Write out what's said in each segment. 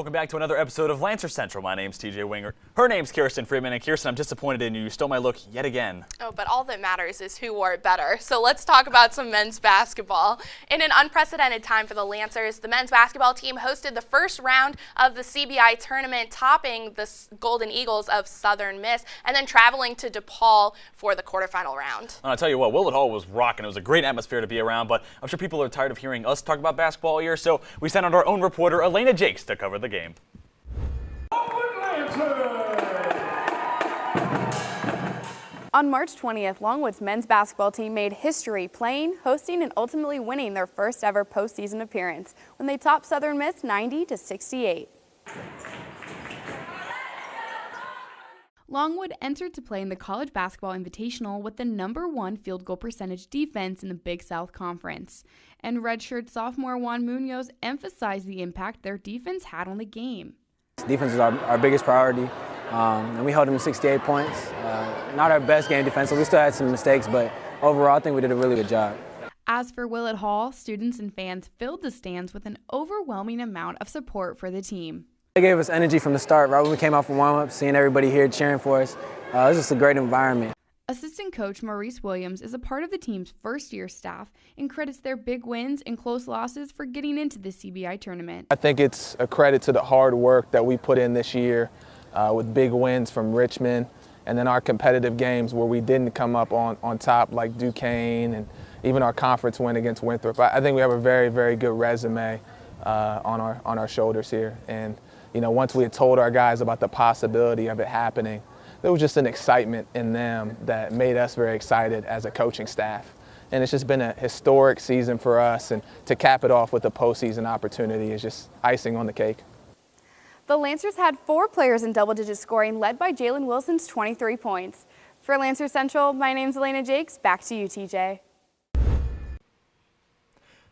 Welcome back to another episode of Lancer Central. My name's TJ Wengert. Her name's Kiersten Freedman. And Kiersten, I'm disappointed in you. You stole my look yet again. Oh, but all that matters is who wore it better. So let's talk about some men's basketball. In an unprecedented time for the Lancers, the men's basketball team hosted the first round of the CBI Tournament, topping the Golden Eagles of Southern Miss, and then traveling to DePaul for the quarterfinal round. And I'll tell you what, Willett Hall was rocking. It was a great atmosphere to be around, but I'm sure people are tired of hearing us talk about basketball all year, so we sent out our own reporter, Elena Jakes, to cover the game. On March 20th, Longwood's men's basketball team made history playing, hosting, and ultimately winning their first ever postseason appearance when they topped Southern Miss 90-68. Longwood entered to play in the College Basketball Invitational with the #1 field goal percentage defense in the Big South Conference. And redshirt sophomore Juan Munoz emphasized the impact their defense had on the game. Defense is our biggest priority, and we held them to 68 points. Not our best game defensively, we still had some mistakes, but overall I think we did a really good job. As for Willett Hall, students and fans filled the stands with an overwhelming amount of support for the team. They gave us energy from the start, right when we came out from warm-up, seeing everybody here cheering for us. It was just a great environment. Assistant coach Maurice Williams is a part of the team's first-year staff and credits their big wins and close losses for getting into the CBI tournament. I think it's a credit to the hard work that we put in this year with big wins from Richmond, and then our competitive games where we didn't come up on top like Duquesne, and even our conference win against Winthrop. I think we have a very, very good resume on our shoulders here. And you know, once we had told our guys about the possibility of it happening, there was just an excitement in them that made us very excited as a coaching staff. And it's just been a historic season for us, and to cap it off with a postseason opportunity is just icing on the cake. The Lancers had 4 players in double-digit scoring, led by Jalen Wilson's 23 points. For Lancer Central, my name's Elena Jakes. Back to you, TJ.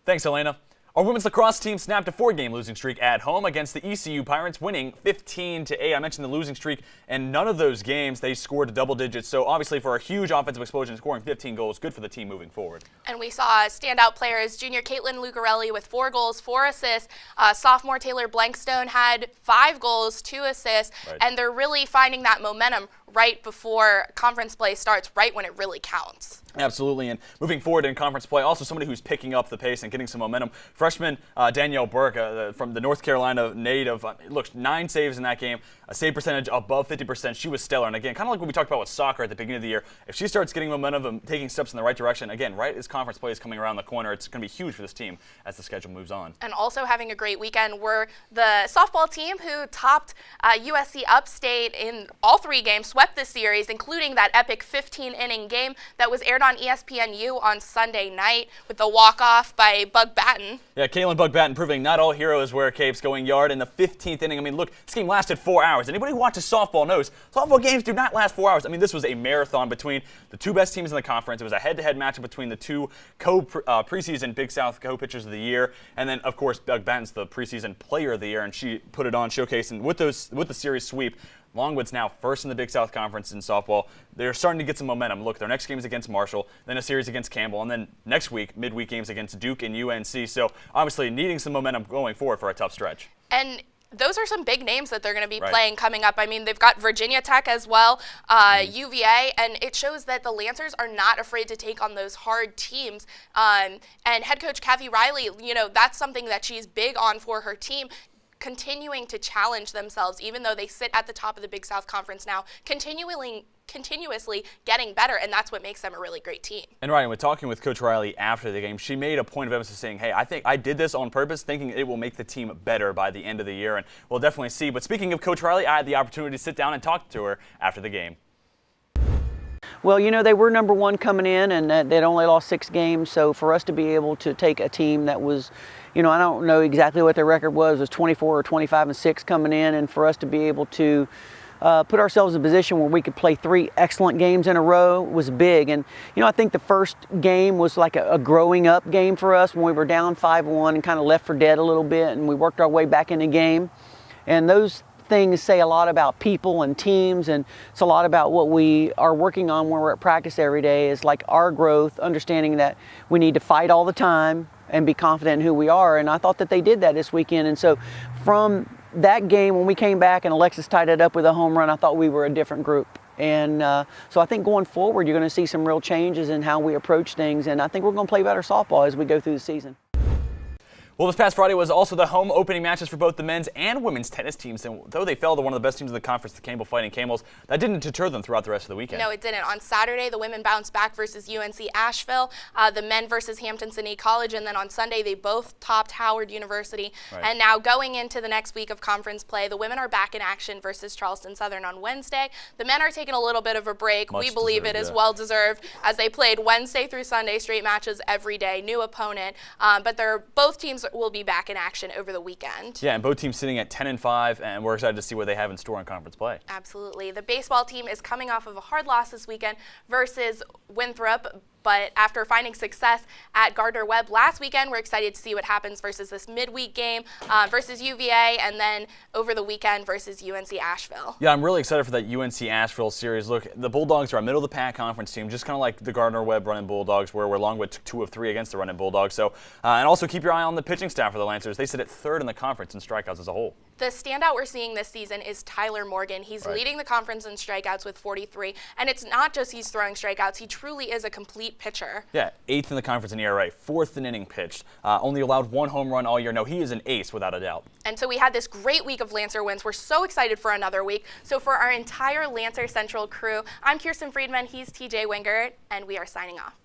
Thanks, Elena. Our women's lacrosse team snapped a 4-game losing streak at home against the ECU Pirates, winning 15-8. I mentioned the losing streak, and none of those games they scored double digits. So obviously for a huge offensive explosion, scoring 15 goals, good for the team moving forward. And we saw standout players, junior Kaylynn Lucarelli with 4 goals, 4 assists. Sophomore Taylor Blankstone had 5 goals, 2 assists, right. And they're really finding that momentum right before conference play starts, right when it really counts. Absolutely, and moving forward in conference play, also somebody who's picking up the pace and getting some momentum. Freshman Danielle Burke from the North Carolina native, look, 9 saves in that game, a save percentage above 50%. She was stellar, and again, kind of like what we talked about with soccer at the beginning of the year, if she starts getting momentum and taking steps in the right direction, again, right as conference play is coming around the corner, it's going to be huge for this team as the schedule moves on. And also having a great weekend were the softball team who topped USC Upstate in all 3 games, swept the series, including that epic 15-inning game that was aired on ESPNU on Sunday night with the walk-off by Bug Batten. Yeah, Kaylynn Bug Batten proving not all heroes wear capes, going yard in the 15th inning. I mean, look, this game lasted 4 hours. Anybody who watches softball knows softball games do not last 4 hours. I mean, this was a marathon between the 2 best teams in the conference. It was a head-to-head matchup between the 2 preseason Big South co-pitchers of the year, and then, of course, Bug Batten's the preseason player of the year, and she put it on, showcasing with the series sweep. Longwood's now first in the Big South Conference in softball. They're starting to get some momentum. Look, their next game is against Marshall, then a series against Campbell, and then next week, midweek games against Duke and UNC. So obviously needing some momentum going forward for a tough stretch. And those are some big names that they're going to be playing coming up. I mean, they've got Virginia Tech as well, UVA, and it shows that the Lancers are not afraid to take on those hard teams. And head coach Kathy Riley, you know, that's something that she's big on for her team, continuing to challenge themselves, even though they sit at the top of the Big South Conference now, continuously getting better, and that's what makes them a really great team. And Ryan, when talking with Coach Riley after the game, she made a point of emphasis saying, hey, I think I did this on purpose, thinking it will make the team better by the end of the year, and we'll definitely see. But speaking of Coach Riley, I had the opportunity to sit down and talk to her after the game. Well, you know, they were #1 coming in, and they'd only lost 6 games, so for us to be able to take a team that was, you know, I don't know exactly what their record was 24 or 25-6 coming in, and for us to be able to put ourselves in a position where we could play 3 excellent games in a row was big. And, you know, I think the first game was like a growing up game for us when we were down 5-1 and kind of left for dead a little bit, and we worked our way back in the game. And those things say a lot about people and teams, and it's a lot about what we are working on when we're at practice every day, is like our growth, understanding that we need to fight all the time and be confident in who we are. And I thought that they did that this weekend. And so from that game, when we came back and Alexis tied it up with a home run, I thought we were a different group. And so I think going forward, you're going to see some real changes in how we approach things, and I think we're going to play better softball as we go through the season. Well, this past Friday was also the home opening matches for both the men's and women's tennis teams, and though they fell to one of the best teams in the conference, the Campbell Fighting Camels, that didn't deter them throughout the rest of the weekend. No, it didn't. On Saturday, the women bounced back versus UNC Asheville, the men versus Hampton-Sydney College, and then on Sunday, they both topped Howard University. Right. And now going into the next week of conference play, the women are back in action versus Charleston Southern on Wednesday. The men are taking a little bit of a break. Much we believe deserved, it is yeah. well-deserved, as they played Wednesday through Sunday straight matches every day, new opponent. But both teams will be back in action over the weekend. Yeah, and both teams sitting at 10-5, and we're excited to see what they have in store in conference play. Absolutely. The baseball team is coming off of a hard loss this weekend versus Winthrop, but after finding success at Gardner-Webb last weekend, we're excited to see what happens versus this midweek game versus UVA, and then over the weekend versus UNC Asheville. Yeah, I'm really excited for that UNC Asheville series. Look, the Bulldogs are a middle-of-the-pack conference team, just kind of like the Gardner-Webb running Bulldogs, where Longwood took 2 of 3 against the running Bulldogs. So, and also keep your eye on the pitching staff for the Lancers. They sit at 3rd in the conference in strikeouts as a whole. The standout we're seeing this season is Tyler Morgan. He's Right. leading the conference in strikeouts with 43, and it's not just he's throwing strikeouts. He truly is a complete pitcher. Yeah, 8th in the conference in ERA, 4th in inning pitched, only allowed 1 home run all year. No, he is an ace without a doubt. And so we had this great week of Lancer wins. We're so excited for another week. So for our entire Lancer Central crew, I'm Kiersten Freedman, he's TJ Wengert, and we are signing off.